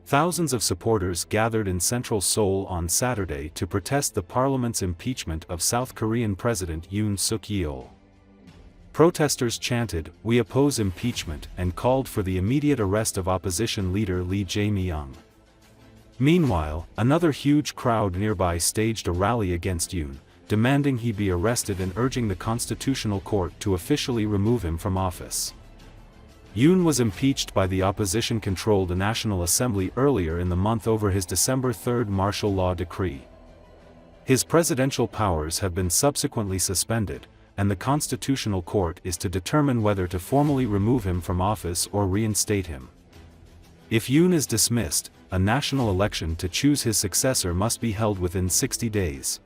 Thousands of supporters gathered in central Seoul on Saturday to protest the parliament's impeachment of South Korean President Yoon Suk-yeol. Protesters chanted, "We oppose impeachment," and called for the immediate arrest of opposition leader Lee Jae-myung. Meanwhile, another huge crowd nearby staged a rally against Yoon, demanding he be arrested and urging the Constitutional Court to officially remove him from office. Yoon was impeached by the opposition-controlled National Assembly earlier in the month over his December 3 martial law decree. His presidential powers have been subsequently suspended, and the Constitutional Court is to determine whether to formally remove him from office or reinstate him. If Yoon is dismissed, a national election to choose his successor must be held within 60 days.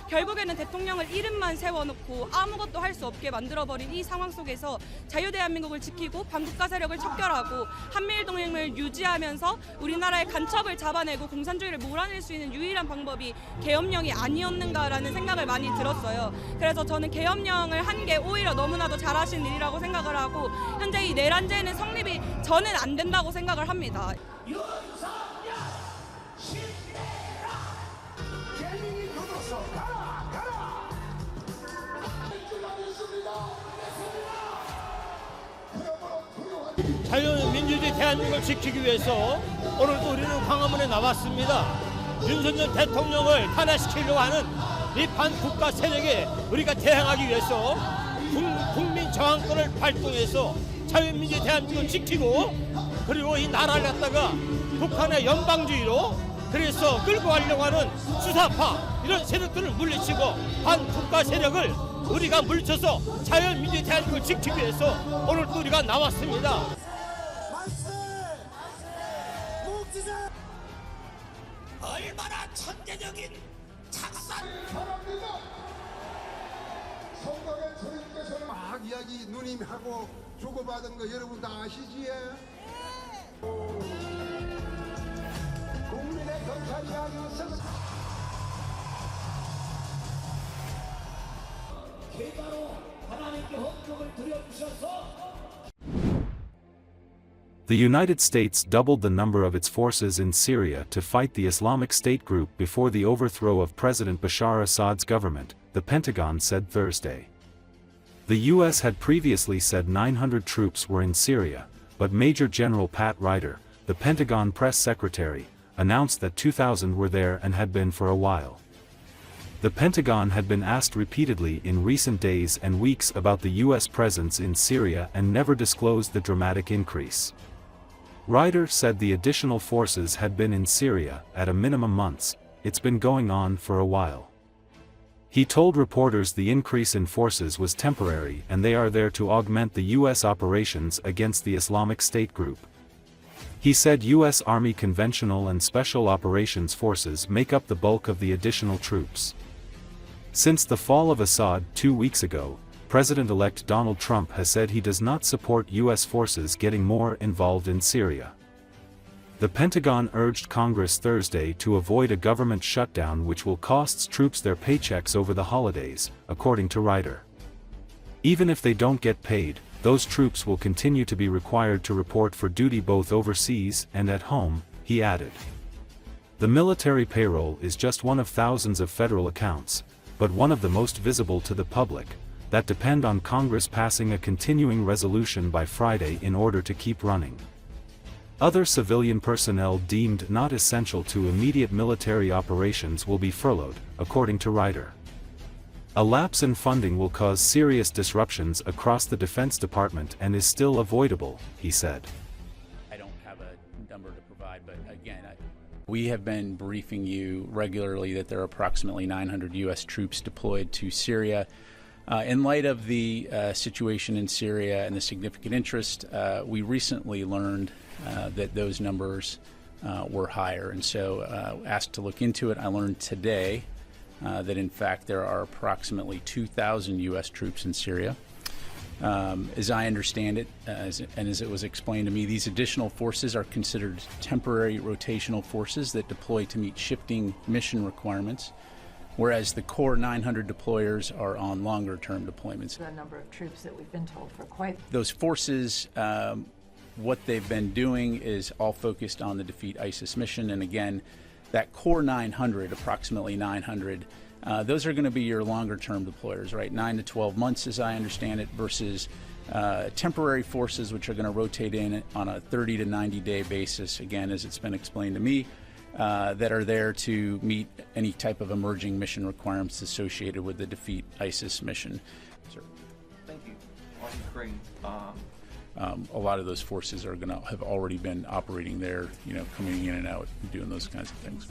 결국에는 대통령을 이름만 세워놓고 아무것도 할 수 없게 만들어버린 이 상황 속에서 자유대한민국을 지키고 반국가 세력을 척결하고 한미일 동맹을 유지하면서 우리나라의 간첩을 잡아내고 공산주의를 몰아낼 수 있는 유일한 방법이 계엄령이 아니었는가라는 생각을 많이 들었어요. 그래서 저는 계엄령을 한 게 오히려 너무나도 잘하신 일이라고 생각을 하고 현재 이 내란제는 성립이 저는 안 된다고 생각을 합니다. 자유민주주의 대한민국을 지키기 위해서 오늘도 우리는 광화문에 나왔습니다. 윤석열 대통령을 탄핵시키려고 하는 이 반국가 세력에 우리가 대항하기 위해서 국민 저항권을 발동해서 자유민주주의 대한민국을 지키고 그리고 이 나라를 갖다가 북한의 연방주의로 그래서 끌고 가려고 하는 수사파 이런 세력들을 물리치고 반국가 세력을 우리가 물리쳐서 자유민주주의 대한민국을 지키기 위해서 오늘도 우리가 나왔습니다. 얼마나 천재적인 작산! 성곽의 주님께서 막 이야기 누님하고 주고받은 거 여러분 다 아시지요? 국민의 경찰이 아니었으면 개가로 하나님께 헌금을 드려주셔서 The United States doubled the number of its forces in Syria to fight the Islamic State group before the overthrow of President Bashar Assad's government, the Pentagon said Thursday. The U.S. had previously said 900 troops were in Syria, but Major General Pat Ryder, the Pentagon press secretary, announced that 2,000 were there and had been for a while. The Pentagon had been asked repeatedly in recent days and weeks about the U.S. presence in Syria and never disclosed the dramatic increase. Ryder said the additional forces had been in Syria at a minimum months. It's been going on for a while. He told reporters the increase in forces was temporary and they are there to augment the U.S. operations against the Islamic State group. He said U.S. Army conventional and special operations forces make up the bulk of the additional troops. Since the fall of Assad 2 weeks ago, President-elect Donald Trump has said he does not support U.S. forces getting more involved in Syria. The Pentagon urged Congress Thursday to avoid a government shutdown which will cost troops their paychecks over the holidays, according to Ryder. Even if they don't get paid, those troops will continue to be required to report for duty both overseas and at home, he added. The military payroll is just one of thousands of federal accounts, but one of the most visible to the public, that depend on Congress passing a continuing resolution by Friday in order to keep running. Other civilian personnel deemed not essential to immediate military operations will be furloughed, according to Ryder. A lapse in funding will cause serious disruptions across the Defense Department and is still avoidable, he said. I don't have have a number to provide, but again, we have been briefing you regularly that there are approximately 900 U.S. troops deployed to Syria. In light of the situation in Syria and the significant interest, we recently learned that those numbers were higher, and so asked to look into it. I learned today that in fact there are approximately 2,000 U.S. troops in Syria. As I understand it, and as it was explained to me, these additional forces are considered temporary rotational forces that deploy to meet shifting mission requirements, whereas the core 900 deployers are on longer-term deployments. The number of troops that we've been told for quite... Those forces, what they've been doing is all focused on the Defeat ISIS mission, and again, that core 900, approximately 900, those are going to be your longer-term deployers, right? 9 to 12 months, as I understand it, versus temporary forces, which are going to rotate in on a 30 to 90-day basis, again, as it's been explained to me, that are there to meet any type of emerging mission requirements associated with the Defeat ISIS mission. Sir. Thank you. On Ukraine, a lot of those forces are going to have already been operating there, you know, coming in and out and doing those kinds of things.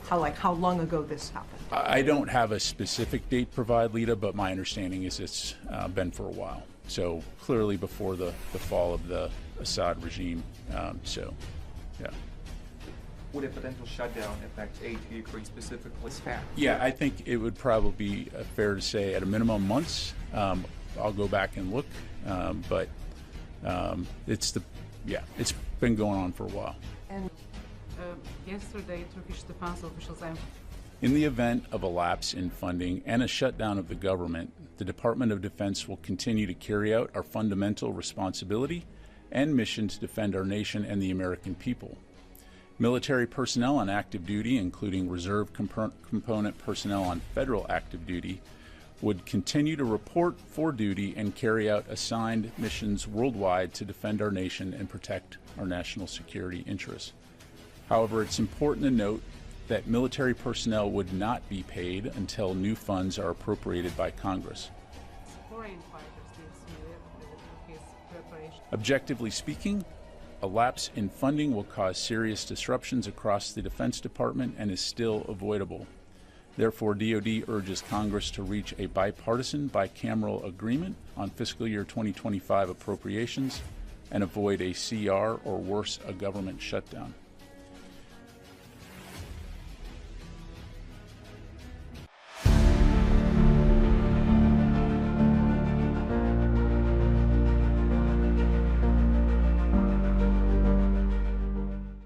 How long ago this happened? I don't have a specific date provide, Lita, but my understanding is it's been for a while. So clearly before the fall of the Assad regime. So, yeah. would a potential shutdown affect aid to Ukraine specifically? It's fair. Yeah, I think it would probably be fair to say at a minimum months. I'll go back and look, but it's been going on for a while. And yesterday, Turkish defense officials... In the event of a lapse in funding and a shutdown of the government, the Department of Defense will continue to carry out our fundamental responsibility and mission to defend our nation and the American people. Military personnel on active duty, including reserve component personnel on federal active duty, would continue to report for duty and carry out assigned missions worldwide to defend our nation and protect our national security interests. However, it's important to note that military personnel would not be paid until new funds are appropriated by Congress. Objectively speaking, a lapse in funding will cause serious disruptions across the Defense Department and is still avoidable. Therefore, DoD urges Congress to reach a bipartisan, bicameral agreement on fiscal year 2025 appropriations and avoid a CR or worse, a government shutdown.